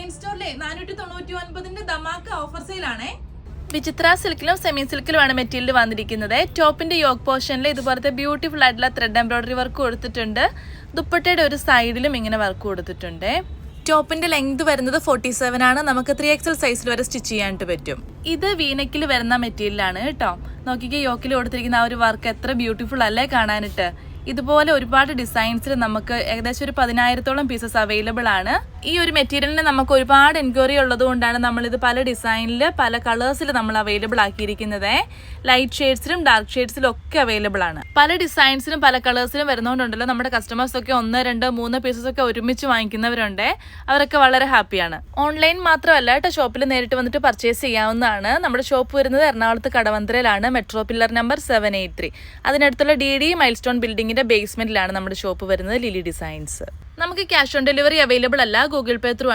Online സ്റ്റോറിലെ 499 ധമാക്ക offer സെയിലാണേ. വിചിത്ര സിൽക്കിലും സെമി സിൽക്കിലുമാണ് മെറ്റീരിയൽ വന്നിരിക്കുന്നത്. ടോപ്പിന്റെ യോക്ക് പോർഷനിൽ ഇതുപോലത്തെ ബ്യൂട്ടിഫുൾ ആയിട്ടുള്ള ത്രെഡ് എംബ്രോയിഡറി വർക്ക് കൊടുത്തിട്ടുണ്ട്. ദുപ്പട്ടയുടെ ഒരു സൈഡിലും ഇങ്ങനെ വർക്ക് കൊടുത്തിട്ടുണ്ട്. ടോപ്പിന്റെ ലെങ്ത് വരുന്നത് 47 ആണ്. നമുക്ക് 3XL സൈസിൽ വരെ സ്റ്റിച്ച് ചെയ്യാനായിട്ട് പറ്റും. ഇത് വീനെക്കിൽ വരുന്ന മെറ്റീരിയലാണ് കേട്ടോ. നോക്കിക്കേ, യോക്കിൽ കൊടുത്തിരിക്കുന്ന ആ ഒരു വർക്ക് എത്ര ബ്യൂട്ടിഫുൾ അല്ലേ കാണാനിട്ട്. ഇതുപോലെ ഒരുപാട് ഡിസൈൻസിൽ നമുക്ക് ഏകദേശം ഒരു 10,000-ഓളം പീസസ് അവൈലബിൾ ആണ്. ഈ ഒരു മെറ്റീരിയലിന് നമുക്ക് ഒരുപാട് എൻക്വയറി ഉള്ളത് കൊണ്ടാണ് നമ്മളിത് പല ഡിസൈനിൽ പല കളേഴ്സിൽ നമ്മൾ അവൈലബിൾ ആക്കിയിരിക്കുന്നത്. ലൈറ്റ് ഷെയ്ഡ്സിലും ഡാർക്ക് ഷെയ്ഡ്സിലും ഒക്കെ അവൈലബിൾ ആണ്. പല ഡിസൈൻസിലും പല കളേഴ്സിലും വരുന്നതുകൊണ്ടല്ലോ നമ്മുടെ കസ്റ്റമേഴ്സ് ഒക്കെ 1, 2, 3 പീസസ് ഒക്കെ ഒരുമിച്ച് വാങ്ങിക്കുന്നവരുണ്ട്. അവരൊക്കെ വളരെ ഹാപ്പിയാണ്. ഓൺലൈൻ മാത്രമല്ല കേട്ടോ, ഷോപ്പിൽ നേരിട്ട് വന്നിട്ട് പർച്ചേസ് ചെയ്യാവുന്നതാണ്. നമ്മുടെ ഷോപ്പ് വരുന്നത് എറണാകുളത്ത് കടവന്ത്രയിലാണ്. Metro pillar number 783. അതിനടുത്തുള്ള DD മൈൽസ്റ്റോൺ ബിൽഡിംഗിന്റെ ബേസ്മെന്റിലാണ് നമ്മുടെ ഷോപ്പ് വരുന്നത്, ലിലി ഡിസൈൻസ്. നമുക്ക് ക്യാഷ് ഓൺ ഡെലിവറി അവൈലബിൾ അല്ല, ഗൂഗിൾ പേ ത്രൂ